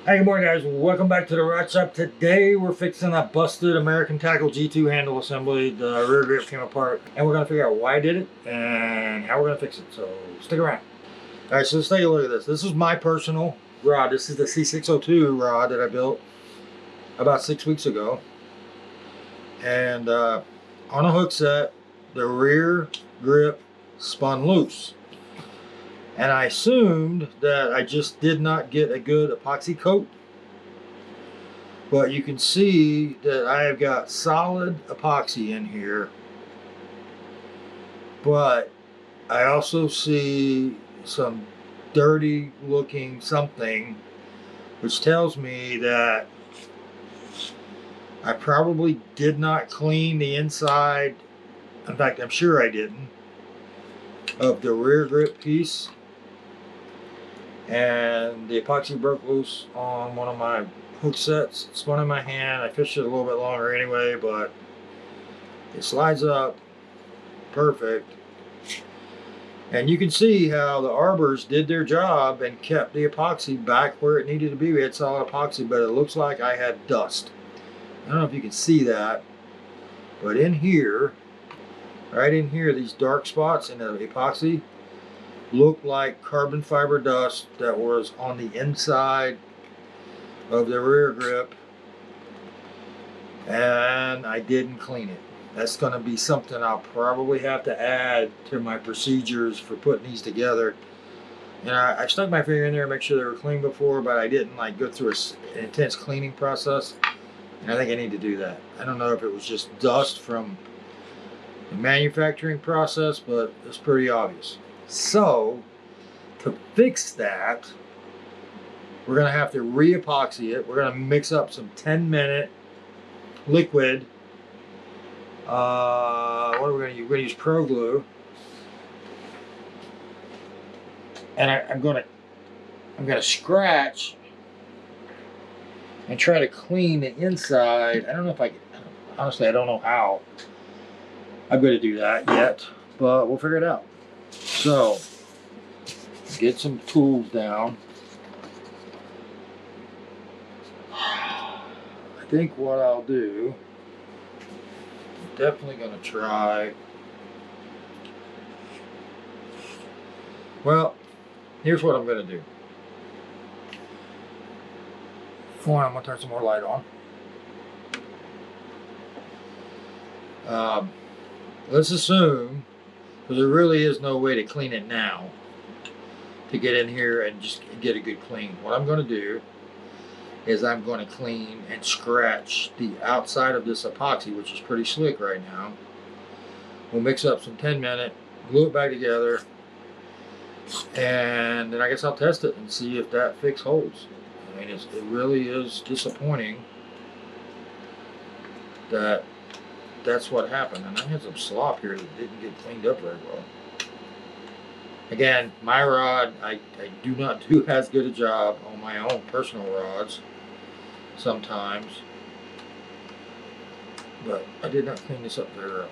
Hey, good morning, guys. Welcome back to the Rod Shop. Today, we're fixing a busted American Tackle G2 handle assembly. The rear grip came apart, and we're going to figure out why I did it and how we're going to fix it. So, stick around. All right, so let's take a look at this. This is my personal rod. This is the C602 rod that I built about 6 weeks ago. And on a hook set, the rear grip spun loose. And I assumed that I just did not get a good epoxy coat. But you can see that I have got solid epoxy in here. But I also see some dirty looking something, which tells me that I probably did not clean the inside. In fact, I'm sure I didn't, of the rear grip piece. And the epoxy broke loose on one of my hook sets. It spun in my hand. I fished it a little bit longer anyway, but it slides up perfect. And you can see how the arbors did their job and kept the epoxy back where it needed to be. We had solid epoxy, but it looks like I had dust. I don't know if you can see that, but in here, right in here, these dark spots in the epoxy look like carbon fiber dust that was on the inside of the rear grip, and I didn't clean it. That's going to be something I'll probably have to add to my procedures for putting these together. And I stuck my finger in there to make sure they were clean before, but I didn't like go through an intense cleaning process. And I think I need to do that. I don't know if it was just dust from the manufacturing process, but it's pretty obvious. So to fix that, we're going to have to re-epoxy it. We're going to mix up some 10-minute liquid. What are we going to use? We're going to use Pro Glue. And I'm going to scratch and try to clean the inside. I don't know if I can, honestly, I don't know how I'm going to do that yet, but we'll figure it out. So, get some tools down. I think what I'll do, I'm definitely going to try, well, here's what I'm going to do. For one, I'm going to turn some more light on. Let's assume, because there really is no way to clean it now, to get in here and just get a good clean. What I'm going to do is I'm going to clean and scratch the outside of this epoxy, which is pretty slick right now. We'll mix up some 10-minute, glue it back together, and then I guess I'll test it and see if that fix holds. I mean, it really is disappointing that that's what happened. And I had some slop here that didn't get cleaned up very well. Again, my rod, I do not do as good a job on my own personal rods sometimes. But I did not clean this up very well.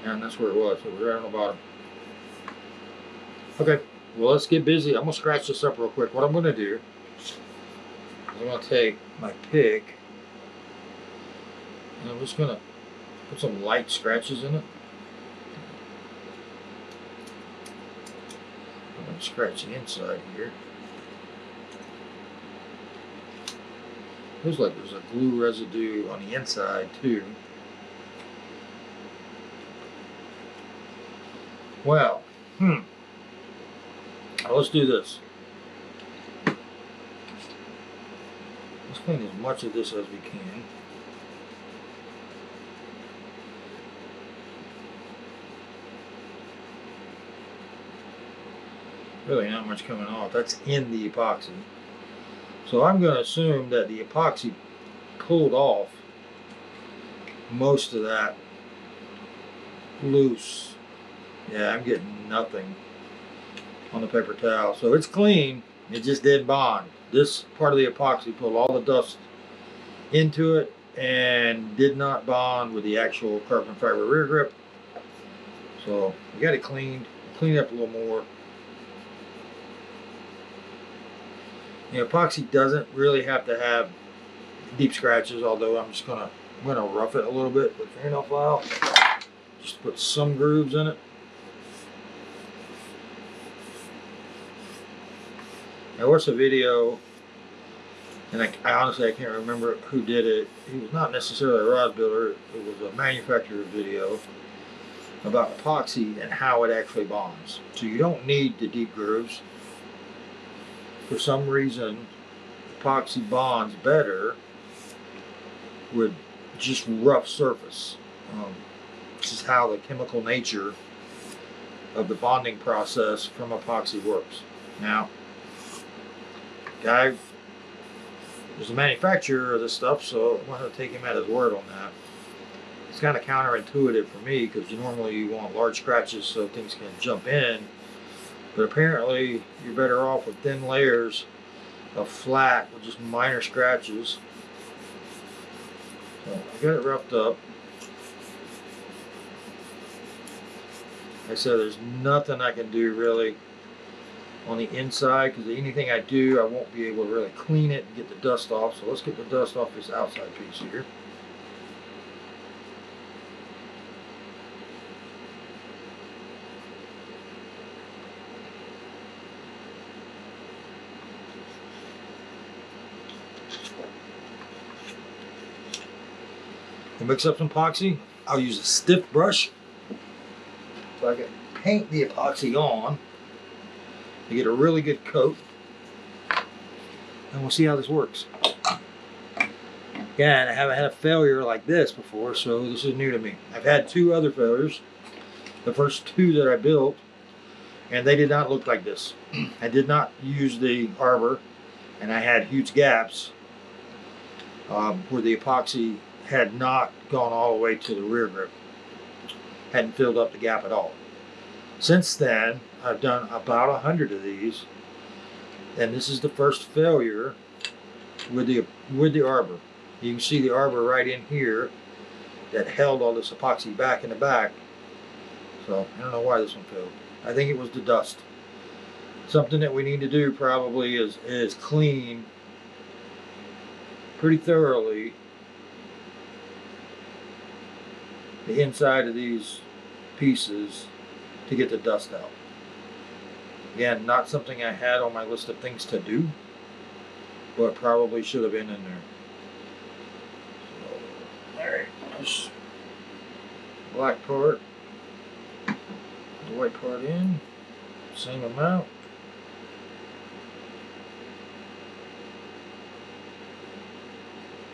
And that's where it was. It was right on the bottom. Okay, well, let's get busy. I'm going to scratch this up real quick. What I'm going to do is I'm going to take my pick and I'm just going to put some light scratches in it. I'm going to scratch the inside here. Looks like there's a glue residue on the inside too. Well, let's do this. Let's clean as much of this as we can. Really not much coming off. That's in the epoxy. So I'm going to assume that the epoxy pulled off most of that loose. Yeah, I'm getting nothing on the paper towel. So it's clean. It just didn't bond. This part of the epoxy pulled all the dust into it and did not bond with the actual carbon fiber rear grip. So we got it cleaned. Clean it up a little more. The epoxy doesn't really have to have deep scratches, although I'm gonna rough it a little bit with fingernail file. Just put some grooves in it. I watched a video, and I honestly I can't remember who did it. He was not necessarily a rod builder. It was a manufacturer video about epoxy and how it actually bonds. So you don't need the deep grooves. For some reason, epoxy bonds better with just rough surface. This is how the chemical nature of the bonding process from epoxy works. Now, guy was a manufacturer of this stuff, so I'm going to take him at his word on that. It's kind of counterintuitive for me because normally you want large scratches so things can jump in, but apparently you're better off with thin layers of flat with just minor scratches. So I got it roughed up. Like I said, there's nothing I can do really on the inside because anything I do I won't be able to really clean it and get the dust off. So let's get the dust off this outside piece here. To mix up some epoxy, I'll use a stiff brush so I can paint the epoxy on to get a really good coat, and we'll see how this works. Again, I haven't had a failure like this before, so this is new to me. I've had 2 other failures. The first 2 that I built, and they did not look like this. I did not use the arbor, and I had huge gaps where the epoxy had not gone all the way to the rear grip. Hadn't filled up the gap at all. Since then, I've done about 100 of these, and this is the first failure with the arbor. You can see the arbor right in here that held all this epoxy back in the back. So I don't know why this one failed. I think it was the dust. Something that we need to do probably is clean pretty thoroughly the inside of these pieces to get the dust out. Again, not something I had on my list of things to do, but probably should have been in there. So, alright, this black part, the white part in, same amount.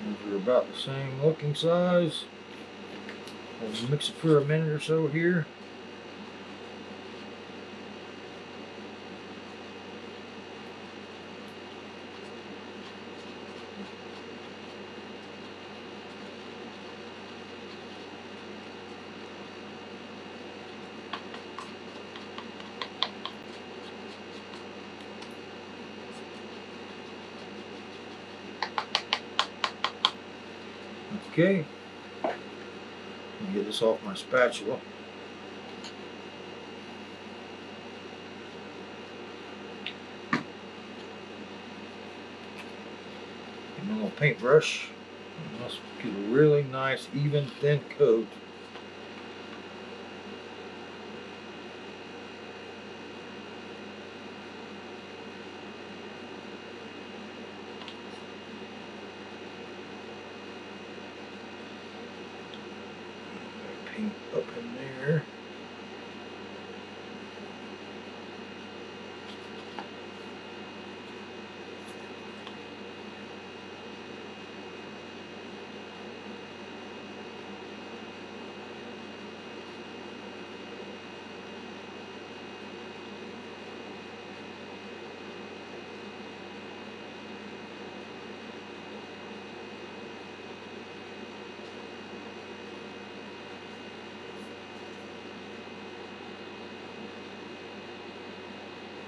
These are about the same looking size. We'll mix it for a minute or so here. Okay, let me get this off my spatula. Get my little paintbrush. Let's get a really nice, even, thin coat. Paint up in there.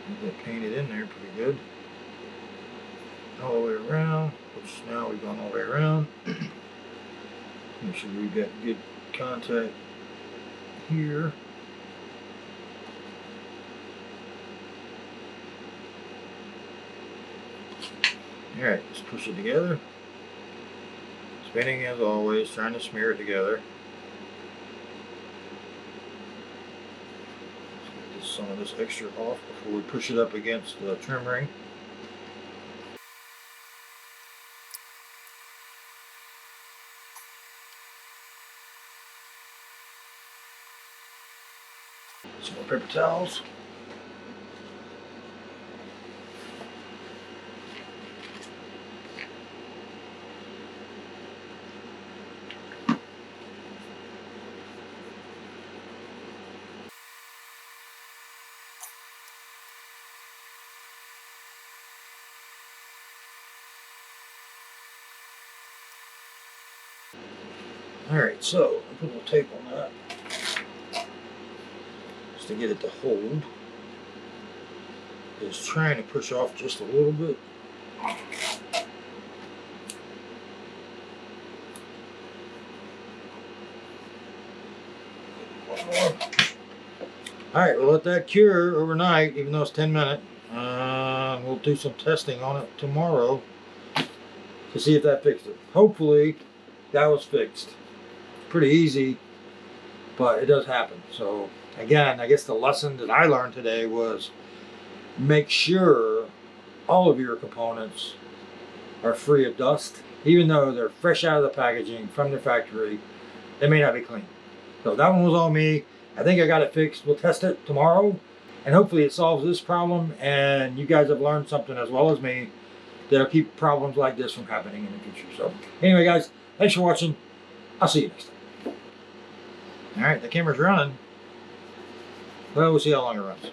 Get that painted in there pretty good. All the way around, which now we've gone all the way around. Make sure we got good contact here. Alright, let's push it together. Spinning as always, trying to smear it together. Let's get some of this extra off before we push it up against the trim ring. Some more paper towels. Alright, so I put a little tape on that just to get it to hold. Just trying to push off just a little bit. One more. Alright, we'll let that cure overnight, even though it's 10 minutes. We'll do some testing on it tomorrow to see if that fixed it. Hopefully that was fixed. Pretty easy, but it does happen. So again, I guess the lesson that I learned today was make sure all of your components are free of dust. Even though they're fresh out of the packaging from the factory, they may not be clean. So that one was all me. I think I got it fixed. We'll test it tomorrow, and hopefully it solves this problem, and you guys have learned something as well as me that'll keep problems like this from happening in the future. So anyway, guys, thanks for watching. I'll see you next time. All right, the camera's running. Well, we'll see how long it runs.